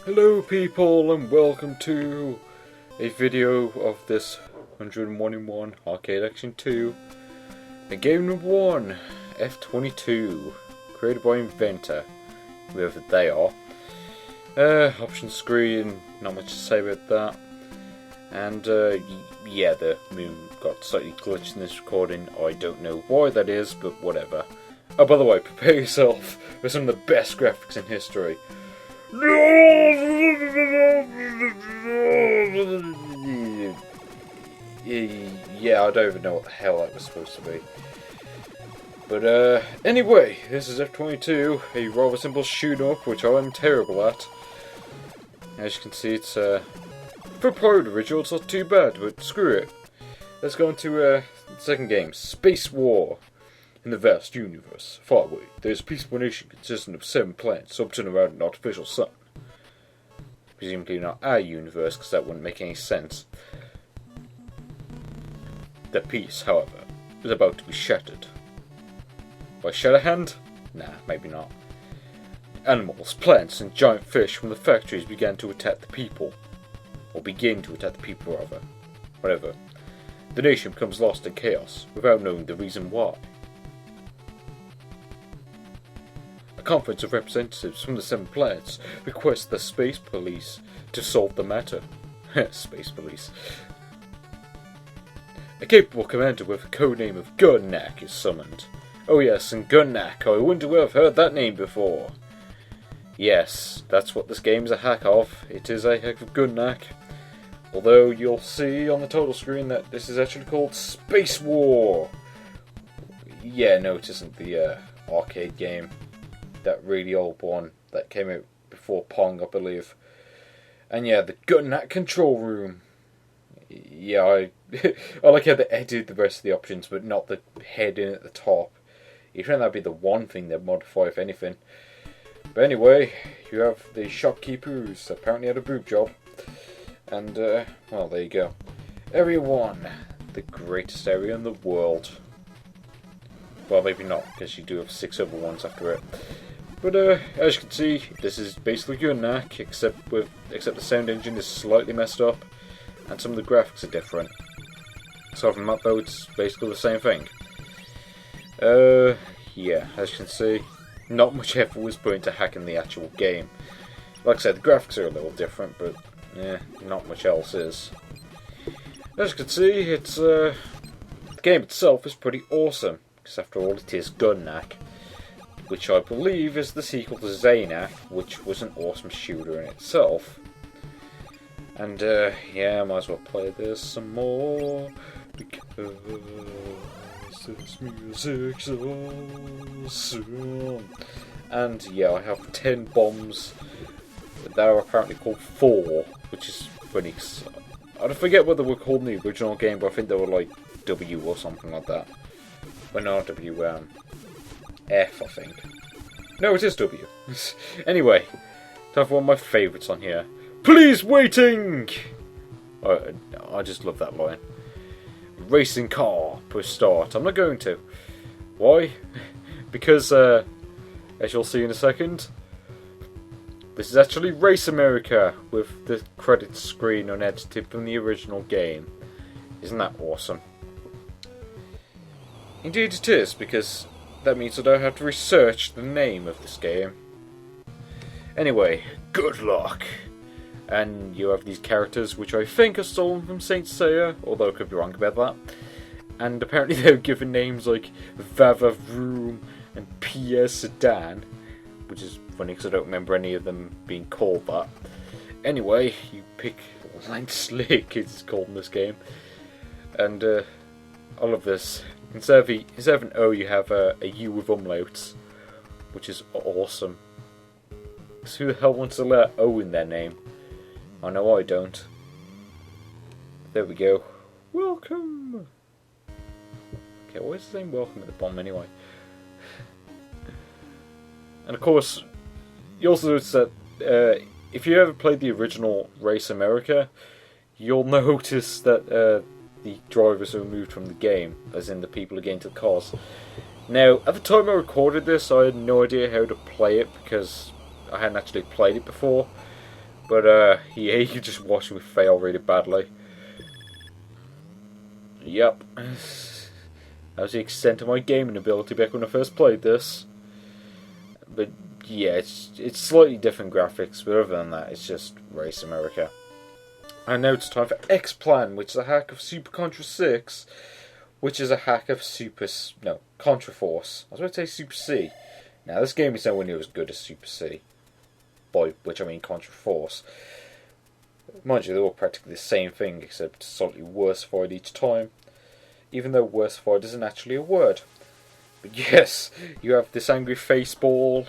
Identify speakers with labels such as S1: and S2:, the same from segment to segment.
S1: Hello people and welcome to a video of this 101 in 1 Arcade Action 2. And game number 1, F-22, created by Inventor, whoever they are. Option screen, not much to say about that. And yeah, the moon got slightly glitched in this recording. I don't know why that is, but whatever. Oh, by the way, prepare yourself for some of the best graphics in history. Yeah, I don't even know what the hell that was supposed to be. But anyway, this is F-22, a rather simple shoot-up, which I'm terrible at. As you can see, it's for Uploaded original, it's not too bad, but screw it. Let's go into the second game, Space War. In the vast universe, far away, there is a peaceful nation consisting of 7 planets orbiting around an artificial sun. Presumably not our universe, because that wouldn't make any sense. The peace, however, is about to be shattered. By Shatterhand? Nah, maybe not. Animals, plants, and giant fish from the factories began to attack the people. Or begin to attack the people, rather. Whatever. The nation becomes lost in chaos, without knowing the reason why. A conference of representatives from the 7 planets requests the Space Police to solve the matter. Space Police. A capable commander with the codename of Gunnak is summoned. Oh yes, and Gunnak, I wonder where I've heard that name before. Yes, that's what this game is a hack of. It is a hack of Gunnak. Although you'll see on the title screen that this is actually called Space War. Yeah, no, it isn't the arcade game. That really old one that came out before Pong, I believe. And yeah, the Gunnak control room. Yeah, I like how they edited the rest of the options, but not the head in at the top. You'd think that'd be the one thing they'd modify, if anything. But anyway, you have the shopkeeper who's apparently had a boob job. And, well, there you go. Area 1, the greatest area in the world. Well, maybe not, because you do have 6 other ones after it. But as you can see, this is basically Gunnak, except the sound engine is slightly messed up, and some of the graphics are different. So from that though, it's basically the same thing. Yeah, as you can see, not much effort was put into hacking the actual game. Like I said, the graphics are a little different, but yeah, not much else is. As you can see, it's the game itself is pretty awesome, because after all, it is Gunnak. Which I believe is the sequel to Zaynak, which was an awesome shooter in itself. And yeah, I might as well play this some more, because this music's awesome. And yeah, I have 10 bombs that are apparently called 4, which is funny. I forget what they were called in the original game, but I think they were like W or something like that. Well, not W, F, I think. No, it is W. Anyway, time for one of my favourites on here. Please waiting! I just love that line. Racing car, push start. I'm not going to. Why? Because, as you'll see in a second, this is actually Race America with the credits screen unedited from the original game. Isn't that awesome? Indeed it is, because that means I don't have to research the name of this game. Anyway, good luck! And you have these characters which I think are stolen from Saint Seiya, although I could be wrong about that. And apparently they were given names like Vava Vroom and Pierre Sedan, which is funny because I don't remember any of them being called that. Anyway, you pick Line Slick, it's called in this game. And I love this. Instead of an O, you have a U with umlauts, which is awesome. Because who the hell wants to let O in their name? I know I don't. There we go. Welcome! Okay, why is it saying welcome at the bottom anyway? And of course, you also notice that if you ever played the original Race America, you'll notice that the drivers are removed from the game, as in the people who get into the cars. Now, at the time I recorded this, I had no idea how to play it because I hadn't actually played it before. But yeah, you can just watch me fail really badly. Yep. That was the extent of my gaming ability back when I first played this. But yeah, it's slightly different graphics, but other than that, it's just Race America. And now it's time for X-Plan, which is a hack of Super Contra 6, which is a hack of Contra Force. I was about to say Super C. Now, this game is nowhere near as good as Super C, by which I mean Contra Force. Mind you, they're all practically the same thing, except slightly worsified each time, even though worsified isn't actually a word. But yes, you have this angry face ball.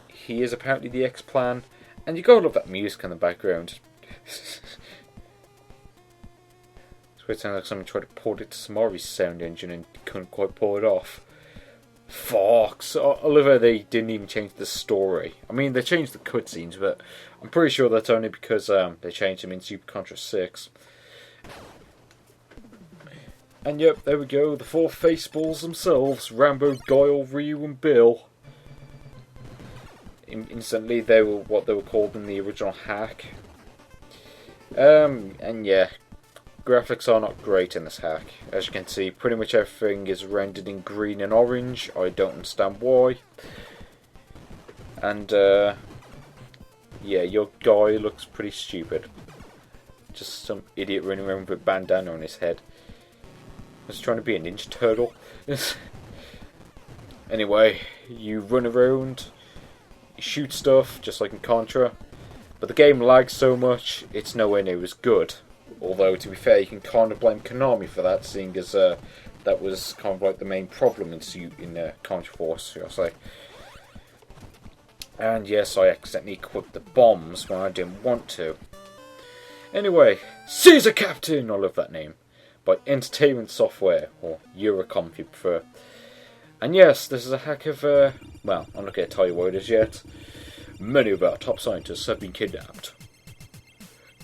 S1: He is apparently the X-Plan, and you gotta love that music in the background. It sounds like someone tried to port it to some Ori sound engine and couldn't quite pull it off. Fox! I love how they didn't even change the story. I mean, they changed the cutscenes, but I'm pretty sure that's only because they changed them in Super Contra 6. And yep, there we go, the four faceballs themselves, Rambo, Guile, Ryu and Bill. Instantly, they were what they were called in the original hack. And yeah, graphics are not great in this hack. As you can see, pretty much everything is rendered in green and orange. I don't understand why. And yeah, your guy looks pretty stupid. Just some idiot running around with a bandana on his head. Just trying to be a Ninja Turtle. Anyway, you run around, you shoot stuff, just like in Contra. But the game lags so much, it's nowhere near as good. Although, to be fair, you can kind of blame Konami for that, seeing as that was kind of like the main problem in Contra Force, shall I say. And yes, I accidentally equipped the bombs when I didn't want to. Anyway, Caesar Captain! I love that name. By Entertainment Software, or Eurocom if you prefer. And yes, this is a hack of, well, I'm not going to tell you what it is yet. Many of our top scientists have been kidnapped.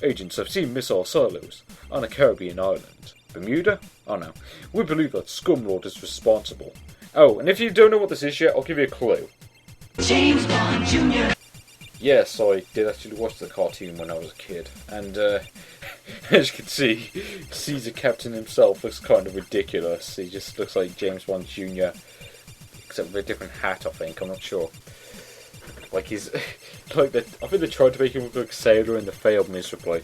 S1: Agents have seen missile silos on a Caribbean island. Bermuda? Oh no. We believe that Scumlord is responsible. Oh, and if you don't know what this is yet, I'll give you a clue. James Bond Jr. Yes, I did actually watch the cartoon when I was a kid, and as you can see, Caesar Captain himself looks kind of ridiculous. He just looks like James Bond Jr., except with a different hat, I think, I'm not sure. Like he's, I think they tried to make him look like Sailor and they failed miserably.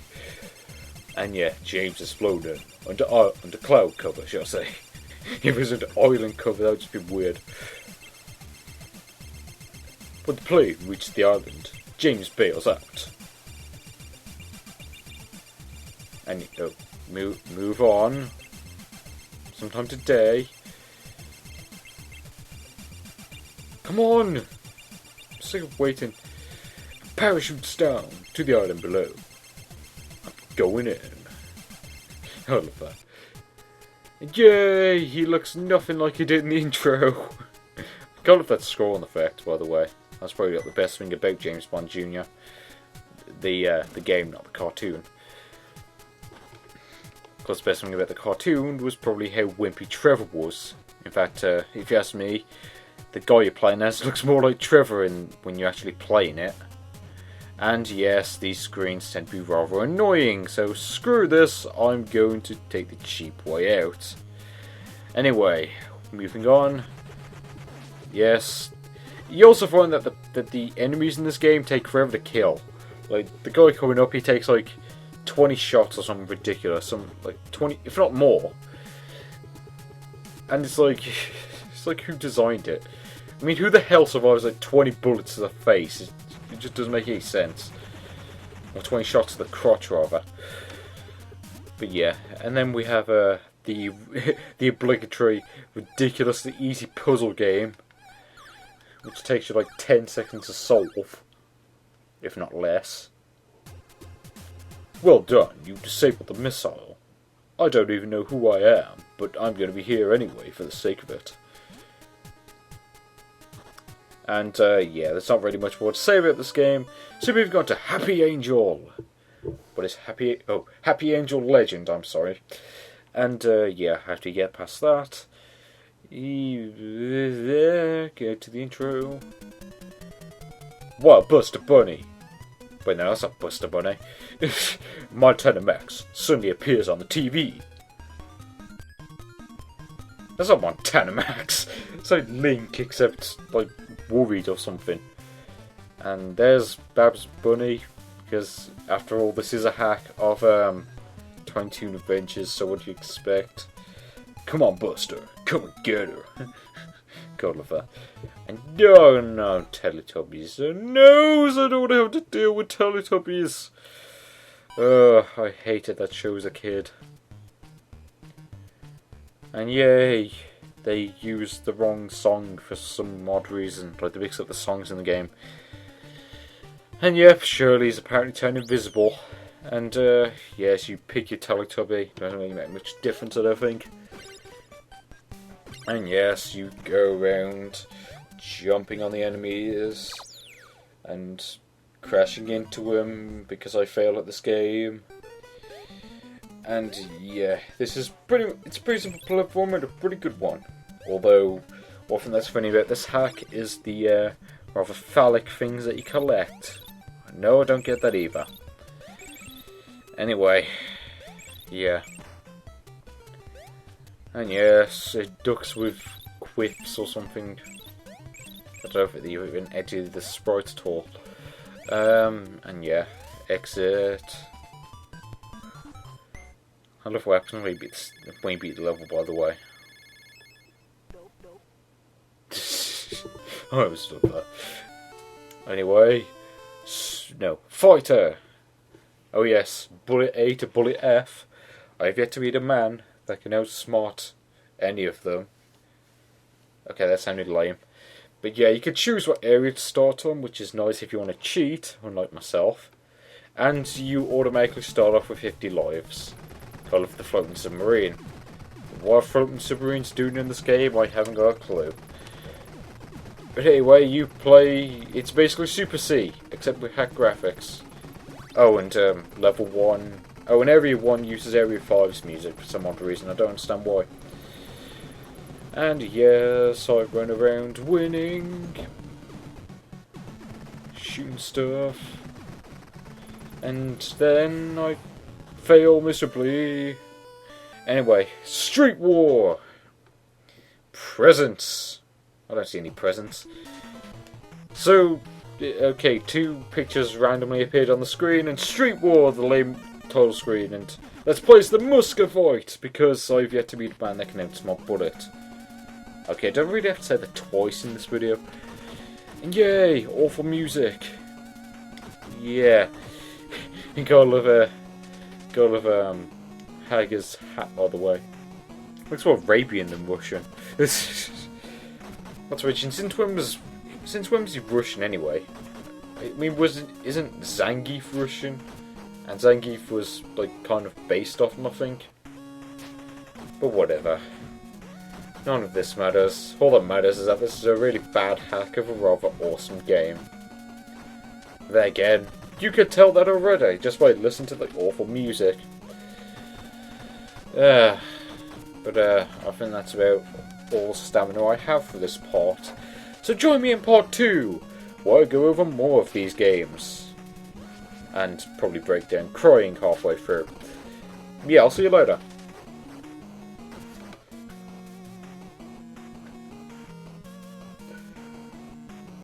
S1: And yeah, James exploded under cloud cover, shall I say. If it was under island cover, that would just be weird. When the plane reached the island, James bails out. And move on. Sometime today. Come on! I'm sick of waiting. Parachutes down to the island below. I'm going in. I love that. Yay! He looks nothing like he did in the intro. I love that scrolling effect, by the way. That's probably the best thing about James Bond Jr. The game, not the cartoon. Of course, the best thing about the cartoon was probably how wimpy Trevor was. In fact, if you ask me, the guy you're playing as looks more like Trevor when you're actually playing it. And yes, these screens tend to be rather annoying, so screw this, I'm going to take the cheap way out. Anyway, moving on. Yes, you also find that the enemies in this game take forever to kill. Like, the guy coming up, he takes like 20 shots or something ridiculous, some like 20, if not more. And it's like who designed it? I mean, who the hell survives like 20 bullets to the face? It just doesn't make any sense. Or 20 shots to the crotch, rather. But yeah, and then we have the obligatory, ridiculously easy puzzle game, which takes you like 10 seconds to solve, if not less. Well done, you disabled the missile. I don't even know who I am, but I'm going to be here anyway for the sake of it. And yeah, there's not really much more to say about this game, so we've gone to Happy Angel. What is Happy... Oh, Happy Angel Legend, I'm sorry. And yeah, I have to get past that. Go to the intro. Wow, Buster Bunny. Wait, no, that's not Buster Bunny. Montana Max suddenly appears on the TV. That's not Montana Max. It's like Link, except like worried or something. And there's Babs Bunny, because after all, this is a hack of Tiny Toon Adventures. So what do you expect? Come on, Buster, come and get her. God love that. And no, Teletubbies. No, I don't have to deal with Teletubbies. I hated that show as a kid. And yay, they used the wrong song for some odd reason. Like they mixed up the songs in the game. And yep, Shirley's apparently turned invisible. And yes, you pick your Teletubby. Doesn't really make much difference, I don't think. And yes, you go around jumping on the enemies and crashing into them because I fail at this game. And yeah, this is it's a pretty simple platformer and a pretty good one. Although, one thing that's funny about this hack is the rather phallic things that you collect. No, I don't get that either. Anyway, yeah. And yes, it ducks with quips or something. I don't know if they even edited the sprite at all. And yeah, exit. I love weapons when you beat the level, by the way. I always thought that. Anyway, no, fighter! Oh yes, bullet A to bullet F. I have yet to meet a man that can outsmart any of them. Okay, that sounded lame. But yeah, you can choose what area to start on, which is nice if you want to cheat, unlike myself. And you automatically start off with 50 lives. I love the floating submarine. What floating submarines doing in this game, I haven't got a clue. But anyway, you play... It's basically Super C, except with hack graphics. Oh, and level 1... Oh, and Area 1 uses Area 5's music for some odd reason. I don't understand why. And yes, I run around winning. Shooting stuff. And then I fail miserably. Anyway, Street War! Presents! I don't see any presents. So, okay, 2 pictures randomly appeared on the screen, and Street War, the lame title screen, and let's place the Muscovite, because I've yet to meet a man that can outsmart Bullet. Okay, I don't really have to say that twice in this video. And yay, awful music. Yeah. gotta love Hager's hat, by the way. Looks more Arabian than Russian. Not to mention, since when was he Russian anyway? I mean, isn't Zangief Russian? And Zangief was like kind of based off nothing. But whatever. None of this matters. All that matters is that this is a really bad hack of a rather awesome game. Then again, you could tell that already just by listening to the awful music. But I think that's about all stamina I have for this part. So join me in part 2, where I go over more of these games. And probably break down crying halfway through. Yeah, I'll see you later.